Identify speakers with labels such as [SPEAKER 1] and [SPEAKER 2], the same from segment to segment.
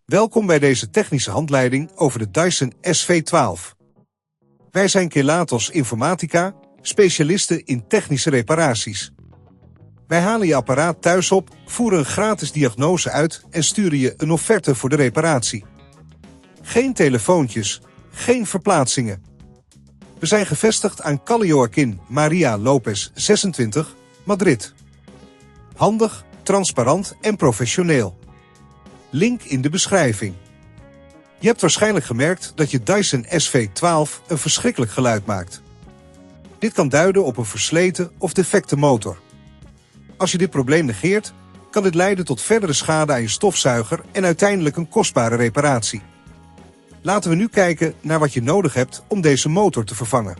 [SPEAKER 1] Welkom bij deze technische handleiding over de Dyson SV12. Wij zijn Kelatos Informatica, specialisten in technische reparaties. Wij halen je apparaat thuis op, voeren een gratis diagnose uit en sturen je een offerte voor de reparatie. Geen telefoontjes, geen verplaatsingen. We zijn gevestigd aan Calle Joaquin Maria Lopez 26, Madrid. Handig, transparant en professioneel. Link in de beschrijving. Je hebt waarschijnlijk gemerkt dat je Dyson SV12 een verschrikkelijk geluid maakt. Dit kan duiden op een versleten of defecte motor. Als je dit probleem negeert, kan dit leiden tot verdere schade aan je stofzuiger en uiteindelijk een kostbare reparatie. Laten we nu kijken naar wat je nodig hebt om deze motor te vervangen.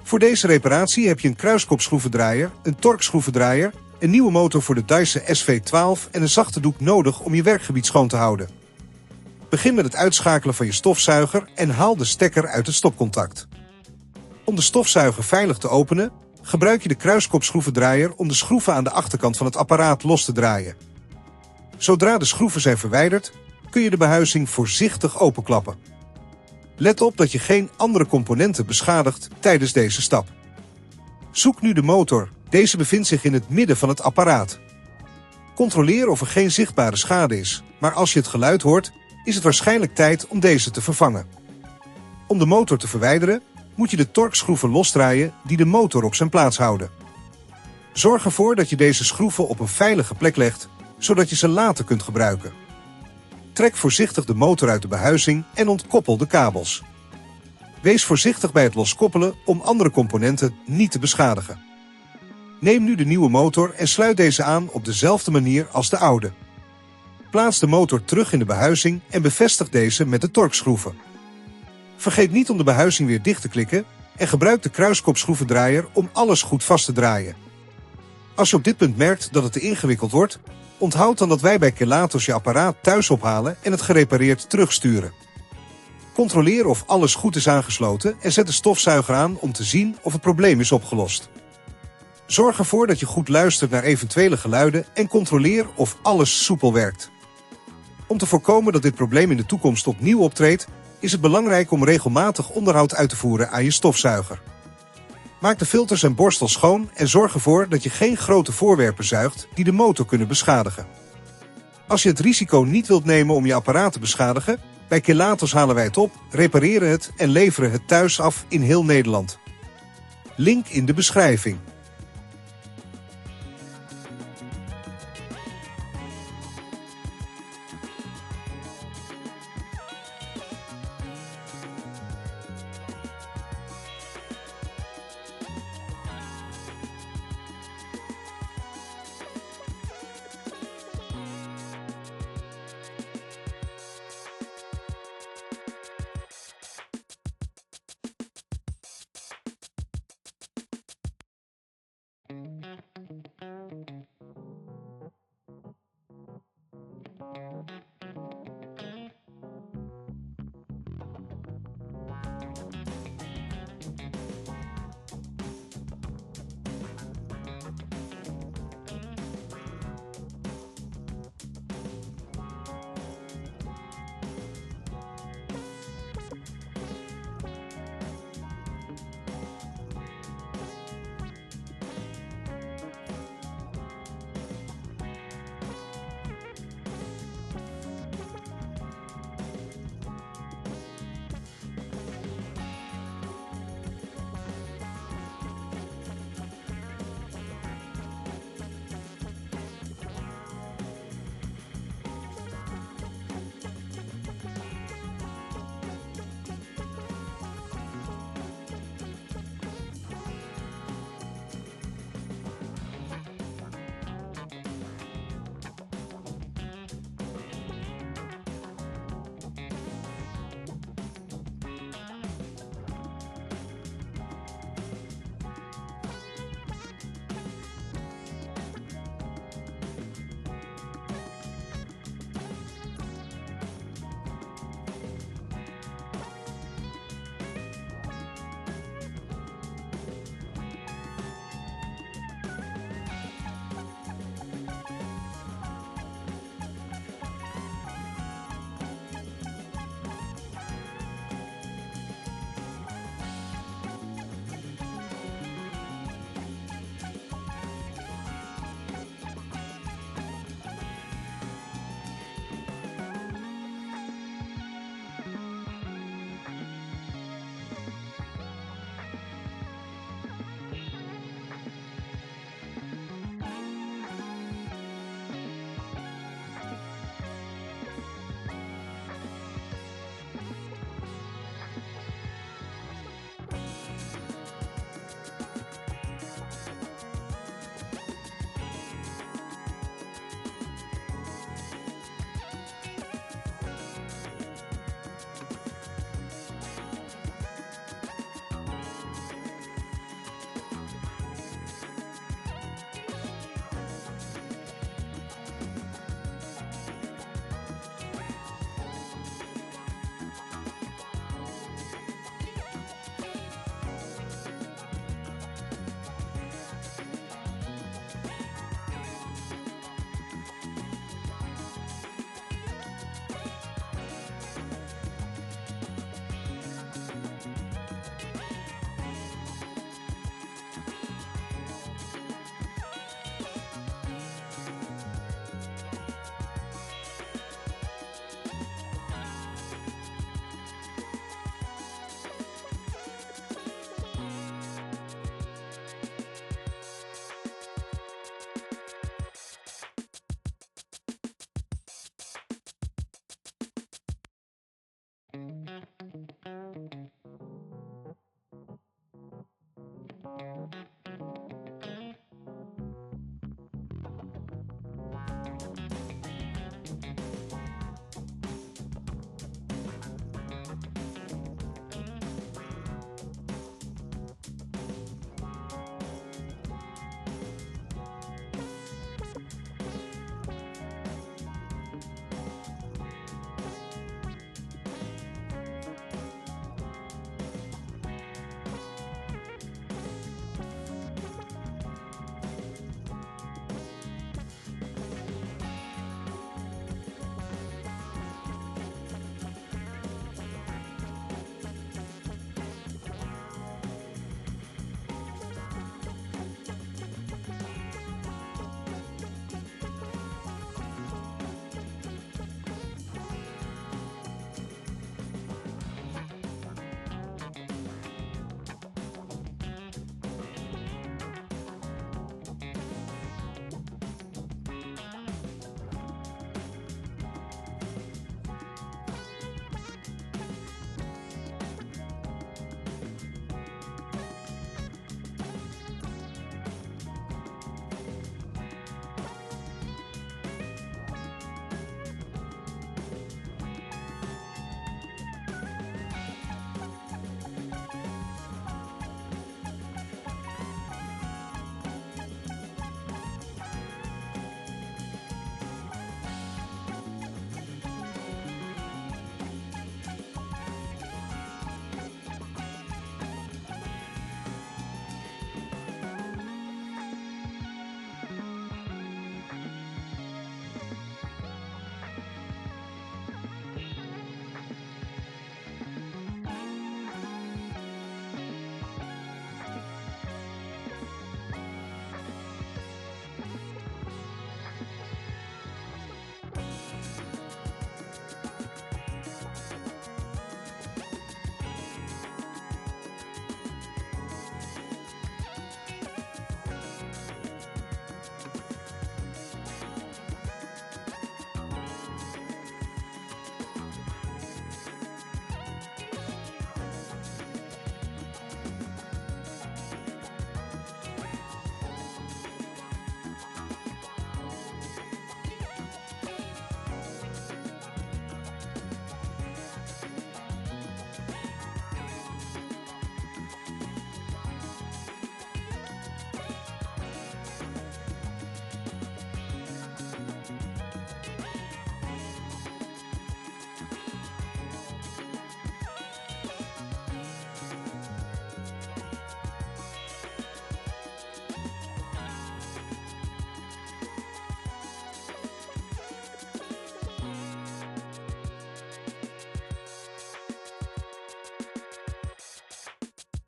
[SPEAKER 1] Voor deze reparatie heb je een kruiskopschroevendraaier, een torkschroevendraaier, een nieuwe motor voor de Dyson SV12 en een zachte doek nodig om je werkgebied schoon te houden. Begin met het uitschakelen van je stofzuiger en haal de stekker uit het stopcontact. Om de stofzuiger veilig te openen, gebruik je de kruiskopschroevendraaier om de schroeven aan de achterkant van het apparaat los te draaien. Zodra de schroeven zijn verwijderd, kun je de behuizing voorzichtig openklappen. Let op dat je geen andere componenten beschadigt tijdens deze stap. Zoek nu de motor. Deze bevindt zich in het midden van het apparaat. Controleer of er geen zichtbare schade is, maar als je het geluid hoort, is het waarschijnlijk tijd om deze te vervangen. Om de motor te verwijderen, moet je de torkschroeven losdraaien die de motor op zijn plaats houden. Zorg ervoor dat je deze schroeven op een veilige plek legt, zodat je ze later kunt gebruiken. Trek voorzichtig de motor uit de behuizing en ontkoppel de kabels. Wees voorzichtig bij het loskoppelen om andere componenten niet te beschadigen. Neem nu de nieuwe motor en sluit deze aan op dezelfde manier als de oude. Plaats de motor terug in de behuizing en bevestig deze met de torkschroeven. Vergeet niet om de behuizing weer dicht te klikken en gebruik de kruiskopschroevendraaier om alles goed vast te draaien. Als je op dit punt merkt dat het te ingewikkeld wordt, onthoud dan dat wij bij Kelatos je apparaat thuis ophalen en het gerepareerd terugsturen. Controleer of alles goed is aangesloten en zet de stofzuiger aan om te zien of het probleem is opgelost. Zorg ervoor dat je goed luistert naar eventuele geluiden en controleer of alles soepel werkt. Om te voorkomen dat dit probleem in de toekomst opnieuw optreedt, is het belangrijk om regelmatig onderhoud uit te voeren aan je stofzuiger. Maak de filters en borstel schoon en zorg ervoor dat je geen grote voorwerpen zuigt die de motor kunnen beschadigen. Als je het risico niet wilt nemen om je apparaat te beschadigen, bij Kelatos halen wij het op, repareren het en leveren het thuis af in heel Nederland. Link in de beschrijving.